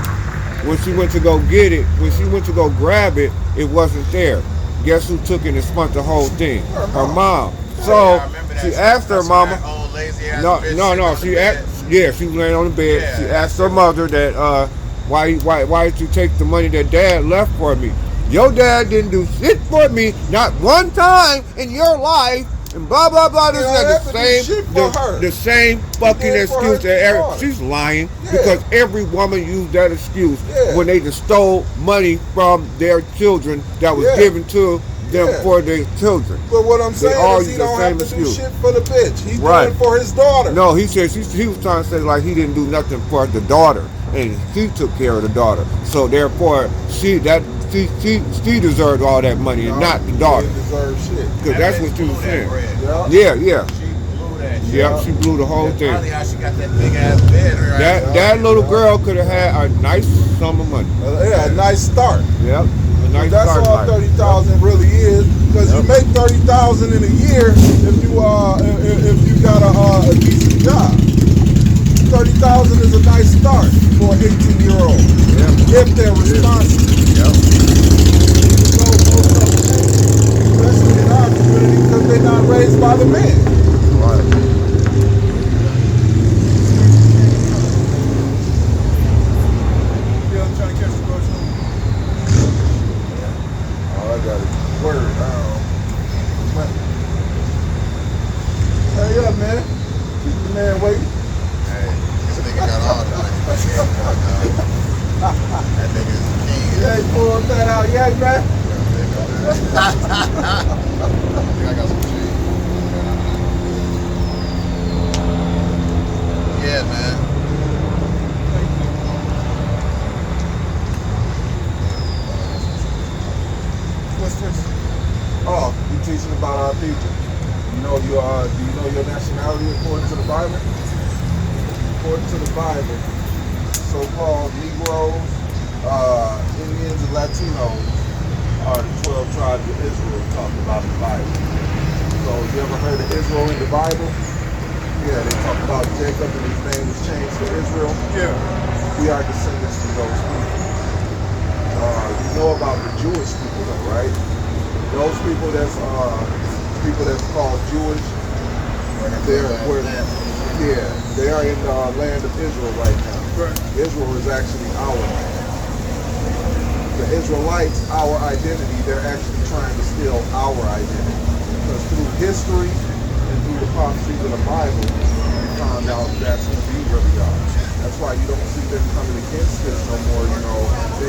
When she went to go get it, when she went to go grab it, it wasn't there. Guess who took it and spent the whole thing? Her mom. So she asked her mama. No. She asked. Yeah, she was laying on the bed. She asked her mother that why did you take the money that dad left for me? Your dad didn't do shit for me, not one time in your life, and blah blah blah. This don't is have to the do same, shit for her. the same fucking did for her excuse that daughter. she's lying Yeah. because every woman used that excuse Yeah. when they just stole money from their children that was Yeah. given to them Yeah. for their children. But what I'm They saying all is he use the don't same have to excuse. do shit for the bitch. He's Right. doing it for his daughter. No, he said he was trying to say like he didn't do nothing for the daughter, and he took care of the daughter. So therefore, she deserved all that money and not the daughter, He deserve shit. because that's what she was saying. Yeah. Yeah, yeah, She blew that shit. yeah. She blew the whole That's thing. probably how she got that big ass bed. Her ass. That little girl could have had a nice sum of money. Yeah, a nice start. Yep, a nice That's start all life. 30,000 really is, because you make 30,000 in a year if you got a decent job. 30,000 is a nice start for an 18-year-old Yeah. if they're responsible. Yep. So most of them ain't, especially in our community, because they're not raised by the man. Right. Yeah, I'm trying to catch the coach. Oh, I got it. Word. Hurry up, man. Keep the man waiting. Hey, this nigga got all the money. That nigga's the king. Yeah, he pulled that out. Yeah, man. I think I got some change. Yeah, man. What's this? Oh, you teaching about our people. Do you know your nationality according to the Bible? According to the Bible, so-called Negroes, Indians, and Latinos are the 12 tribes of Israel talked about in the Bible. So you ever heard of Israel in the Bible? Yeah, they talk about Jacob and his name was changed to Israel. Yeah. We are descendants from those people. You know about the Jewish people though, right? Those people that's called Jewish, they are in the land of Israel right now. Right. Israel is actually our land. The Israelites, our identity, they're actually trying to steal our identity. Because through history and through the prophecies of the Bible, we found out that's who we really are. That's why you don't see them coming against this no more, you know.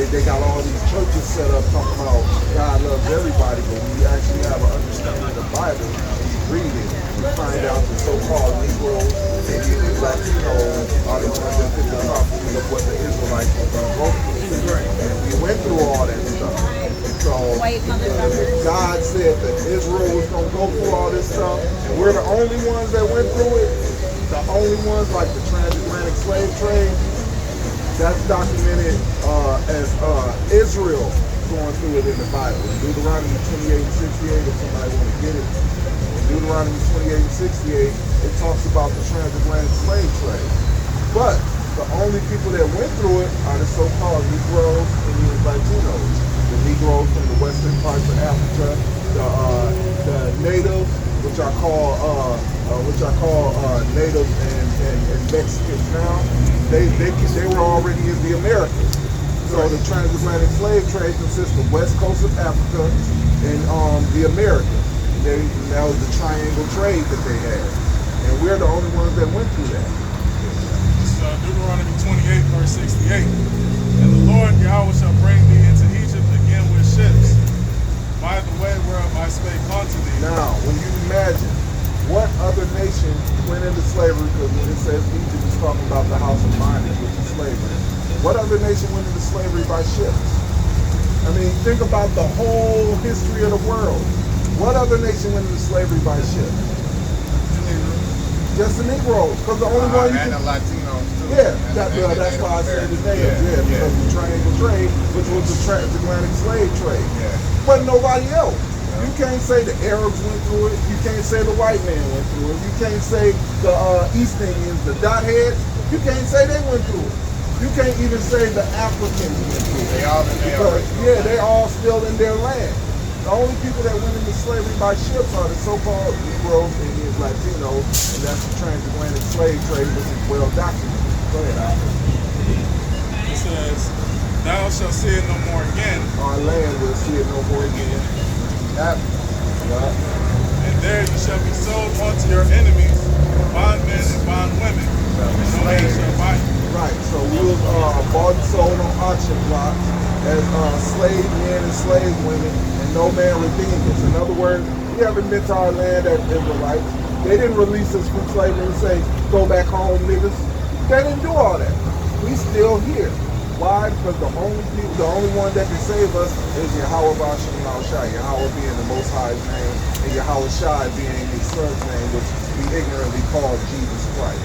They got all these churches set up talking about God loves everybody, but when you actually have an understanding of the Bible and you read it, you find out the so-called Negroes, Indians, and Latinos are the ones that fit the prophecies of what the Israelites were going to go through. And we went through all that stuff. So God said that Israel was going to go through all this stuff, and we're the only ones that went through it. The only ones like the transatlantic slave trade, that's documented as Israel going through it in the Bible. In Deuteronomy 28 and 68, if somebody want to get it. In Deuteronomy 28 and 68, it talks about the transatlantic slave trade. But the only people that went through it are the so-called Negroes, Indians, Latinos. The Negroes from the western parts of Africa, the natives, which I call natives and Mexicans now, they were already in the Americas. So the transatlantic slave trade consists of west coast of Africa and the Americas. That was the triangle trade that they had. And we're the only ones that went through that. It's Deuteronomy 28, verse 68. And the Lord Yahweh shall bring thee into Egypt again with ships, by the way whereof I spake unto thee. Now, when you imagine what other nation went into slavery, because when it says Egypt, it's talking about the house of bondage, which is slavery. What other nation went into slavery by ships? I mean, think about the whole history of the world. What other nation went into slavery by ships? Just the Negroes, because the only one you And can... the Latinos too. Yeah, that's why I said the natives, because the triangle trade, which was the transatlantic slave trade. Yeah. But nobody else. You can't say the Arabs went through it. You can't say the white man went through it. You can't say the East Indians, the dot heads. You can't say they went through it. You can't even say the Africans went through it. They all in there. Because, yeah, they all still in their land. The only people that went into slavery by ships are the so-called Negroes, Indians, Latinos, and that's the transatlantic slave trade, which is well documented. Go ahead, Al. It says, Thou shall see it no more again. Our land will see it no more again. Yeah. And there you shall be sold unto your enemies, bondmen and bondwomen, and no man shall buy you. Right, so we was bought and sold on auction blocks as slave men and slave women, and no man redeemed us. In other words, we haven't been to our land as Israelites. They didn't release us from slavery and say, go back home, niggas. They didn't do all that. We still here. Why? Because the only one that can save us is Yahweh Bashem Shai, Yahweh being the Most High's name, and Yahweh Shai being his son's name, which we ignorantly call Jesus Christ.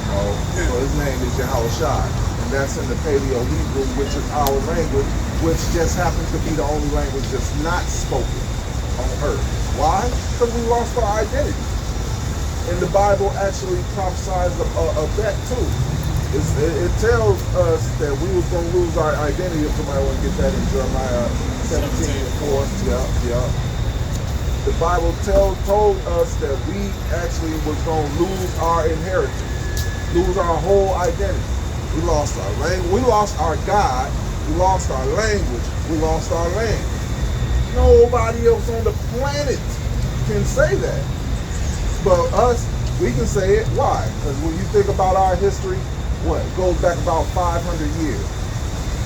So his name is Yahweh Shai, and that's in the Paleo Hebrew, which is our language, which just happens to be the only language that's not spoken on earth. Why? Because we lost our identity. And the Bible actually prophesies of that too. It tells us that we was going to lose our identity. If somebody want to get that in Jeremiah 17:4. Yeah. The Bible told us that we actually was going to lose our inheritance, lose our whole identity. We lost our language. We lost our God. We lost our language. We lost our land. Nobody else on the planet can say that. But us, we can say it. Why? Because when you think about our history, what? It goes back about 500 years.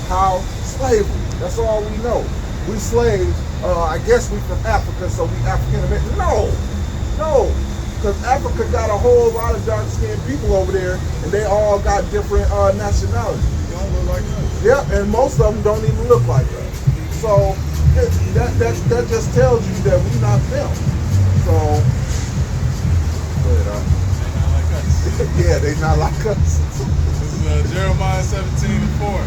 How? Slavery. That's all we know. We slaves, I guess we from Africa, so we African American. No. Because Africa got a whole lot of dark-skinned people over there, and they all got different nationalities. They don't look like us. Yeah, and most of them don't even look like us. So that just tells you that we're not them. So, They're not like us. yeah, they not like us. This is Jeremiah 17:4.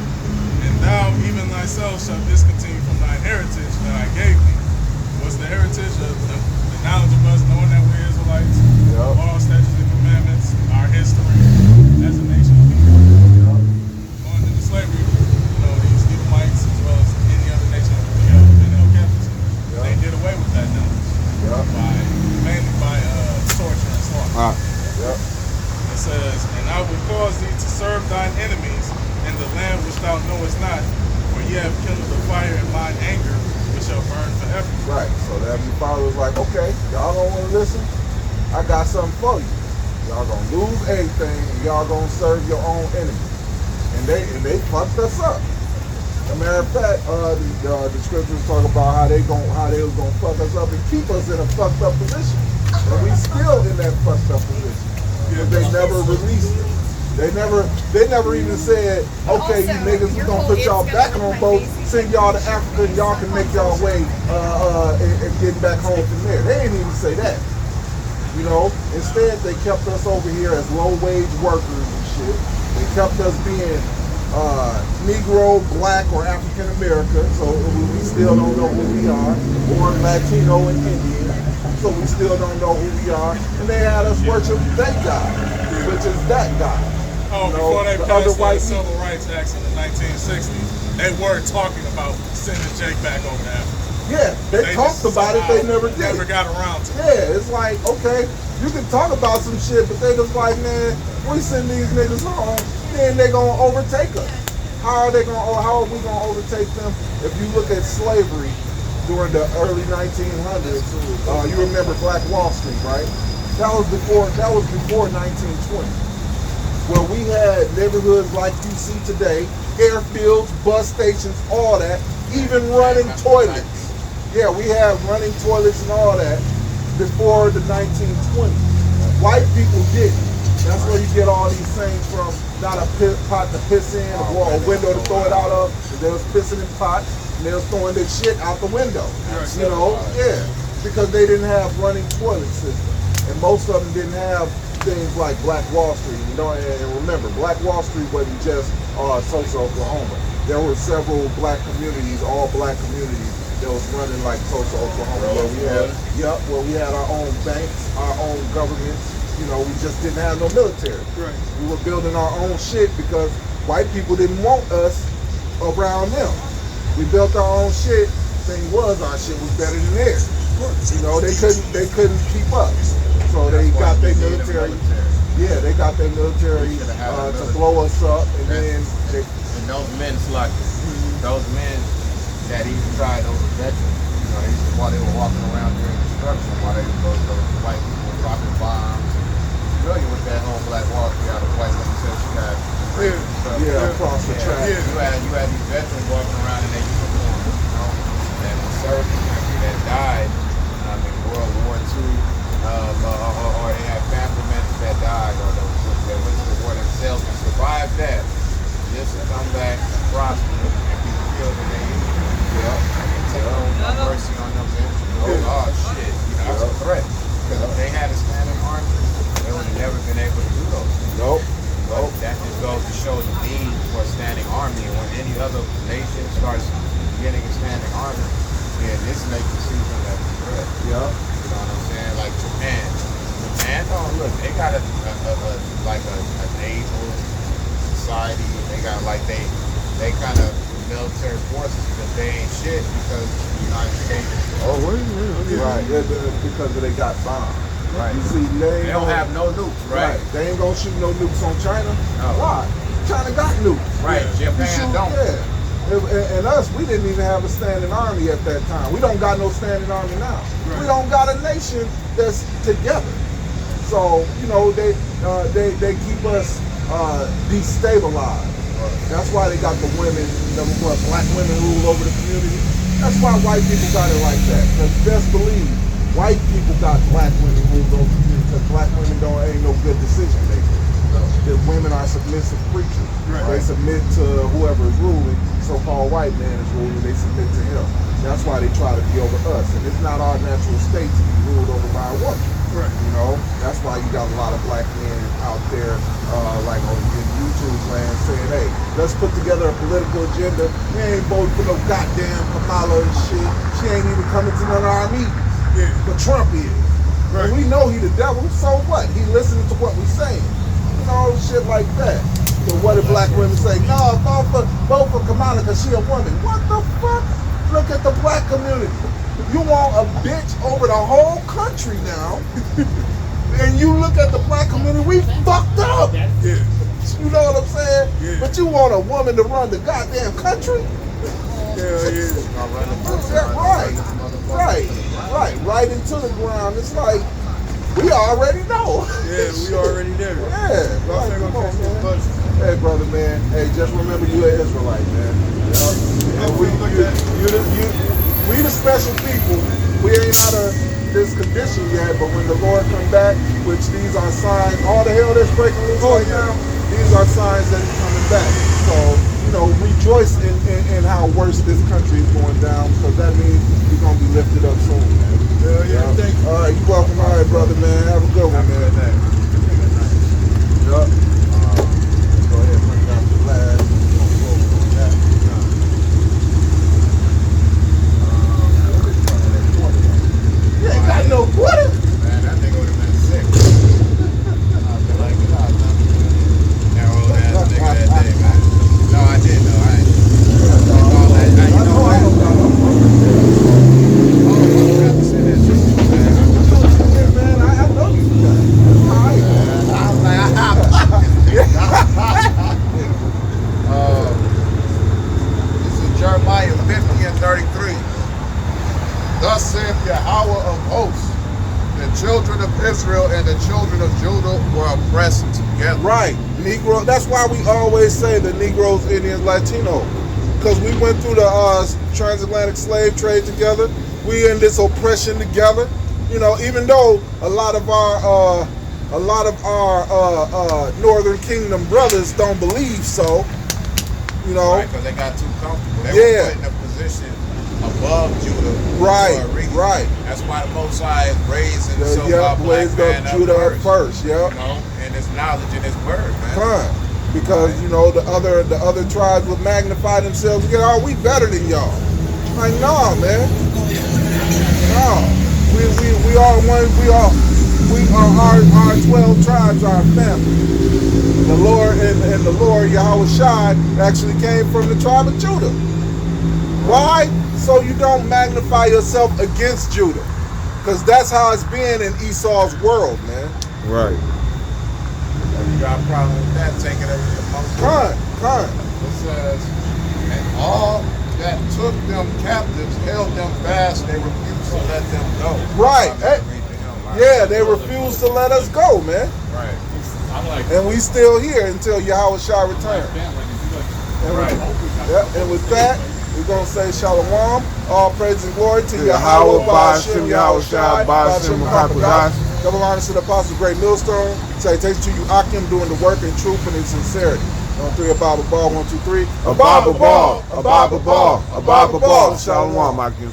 And thou, even thyself, shalt discontinue from thy heritage that I gave thee. What's the heritage? The knowledge of us, knowing that we're Israelites, all statutes and commandments, our history as a nation of people. Going into slavery, these Edomites as well as any other nation we have been held captive to. They did away with that knowledge mainly by torture and slaughter. It says, and I will cause thee to serve thine enemies in the land which thou knowest not, for ye have kindled the fire in mine anger, which shall burn forever. Right. So the Heavenly Father was like, okay, y'all don't want to listen? I got something for you. Y'all gonna lose everything, and y'all gonna serve your own enemies. And they fucked us up. As a matter of fact, the scriptures talk about how they was gonna fuck us up and keep us in a fucked up position. And we still in that fucked up position. Because they never released it. They never even said, okay, you niggas, we're gonna put y'all back on boat, send y'all to Africa, and y'all can make y'all way and get back home from there. They didn't even say that. Instead they kept us over here as low-wage workers and shit. They kept us being Negro, Black, or African American, so we still don't know who we are, or Latino and Indian, so we still don't know who we are. And they had us worship that God, which is that God. Before they passed the Civil Rights Act in the 1960s, they were talking about sending Jake back over to Africa. Yeah, they talked about it, they never did. Never got around to it. Yeah, it's like, okay, you can talk about some shit, but they just like, man, we send these niggas home, then they gonna overtake us. How are we gonna overtake them? If you look at slavery during the early 1900s, you remember Black Wall Street, right? That was before 1920. Where we had neighborhoods like you see today, airfields, bus stations, all that, even running toilets. Yeah, we have running toilets and all that before the 1920s. White people didn't. That's where you get all these things from. Not a pot to piss in, or a window to throw it out of. They was pissing in pots, and they was throwing their shit out the window. Because they didn't have running toilet systems. And most of them didn't have things like Black Wall Street. And remember, Black Wall Street wasn't just Tulsa, Oklahoma. There were several black communities, all black communities, that was running like Tulsa, Oklahoma, where we had our own banks, our own governments. We just didn't have no military. Right. We were building our own shit because white people didn't want us around them. We built our own shit. Thing was, our shit was better than theirs. They couldn't keep up. So they got their military. Yeah, they got their military to blow us up, and then and those men's like those men that even tried, those veterans, you know, while they were walking around during destruction, while those white people were dropping bombs. Familiar with that whole Black Wall Street, how the white woman said she got raped and stuff. Across the track. You had these veterans walking around in their uniforms, you know, that served the country, that died in World War II, or they had family members that died, or that went to the war themselves and survived that, just to come back and prosper and be killed in their uniform. And take no mercy on them. Oh shit, you know, that's a threat. Because if they had a standing army, they would have never been able to do those things. Nope. But that just goes to show the need for a standing army. And when any other nation starts getting a standing army, then this makes you see them as a threat. Yeah. You know what I'm saying? Like Japan. Japan, don't look, they got a naval society. They got like they kind of military forces, but they ain't shit because the United States. Oh, wait a minute. Right. Because they got bombed. Right. You see, They don't have no nukes, right? They ain't gonna shoot no nukes on China. No. Why? China got nukes. Right. Japan don't. Yeah. And us, we didn't even have a standing army at that time. We don't got no standing army now. Right. We don't got a nation that's together. So, you know, they keep us destabilized. That's why they got the women, black women rule over the community. That's why white people got it like that. Because best believe, white people got black women ruled over the community because black women ain't no good decision makers. The women are submissive creatures. Right. They submit to whoever is ruling. So-called white man is ruling, they submit to him. That's why they try to be over us. And it's not our natural state to be ruled over by a woman. Right. You know, that's why you got a lot of black men out there, like on YouTube land, saying, "Hey, let's put together a political agenda. We ain't voting for no goddamn Kamala and shit. She ain't even coming to none of our meetings. Yeah. But Trump is. Right. And we know he the devil. So what? He listening to what we saying. You know, shit like that. So what if black women say, no, vote for Kamala because she a woman? What the fuck? Look at the black community. You want a bitch over the whole country now, and you look at the black community, we fucked up. Yeah. You know what I'm saying? Yeah. But you want a woman to run the goddamn country? Hell yeah. Right into the ground. It's like, we already know. Yeah, we already there. Yeah. Like, Come come on, on, man. man. Hey, brother, man. Hey, just remember you an Israelite, man. And we the special people. We ain't out of this condition yet, but when the Lord come back, which these are signs, all the hell that's breaking loose right now, these are signs that he's coming back. So, you know, rejoice in how worse this country is going down, because that means we're going to be lifted up soon, man. Hell yeah, thank you. All right, you're welcome. All right, brother, man. Have a good one, man. Yup. Let's go ahead and bring out the last. You ain't got no quarter. Man, that nigga would have been sick. I feel like it out. That old ass nigga that day, man. No, I did though. I you know what? Oh, I got to say that shit, man. Man, I know you do that. I was like, this is Jeremiah 50 and 33. Thus saith Yahweh of hosts, the children of Israel and the children of Judah were oppressed together. Right, Negro. That's why we always say the Negroes, Indians, Latino, because we went through the transatlantic slave trade together. We in this oppression together. You know, even though a lot of our Northern Kingdom brothers don't believe so. You know, Right, because they got too comfortable. They were put in a position above Judah. Right, for a reason. right. That's why the Most High is raising the so-called black raised man up Judah up up first. Yeah. You know, and his knowledge and his word, man. Fine. Because you know the other tribes would magnify themselves and get, oh, we better than y'all. Like, no, man. No. We are one. We are our 12 tribes, our family. The Lord and the Lord Yahweh Shai actually came from the tribe of Judah. Why? So you don't magnify yourself against Judah, because that's how it's been in Esau's world, man. Right. If you got a problem with that, take it up to the Most High. Come. It says, and all held them fast, they refused to let them go. Right. Read the hymn. Yeah, they refuse to let us go, man. Right. And we still here until Yahweh shall return. And with that, we're going to say Shalom. All praise and glory to Yahweh, Ba'ashem, Yahweh Shai, Ba'ashem, Makakodash. Double honors to the Apostle Great Millstone. Salutations to you, Akim, doing the work in truth and in sincerity. On 3, a Bible ball, 1, 2, 3. A Bible ball, a Bible ball, a Bible ball. Shalom, Akim.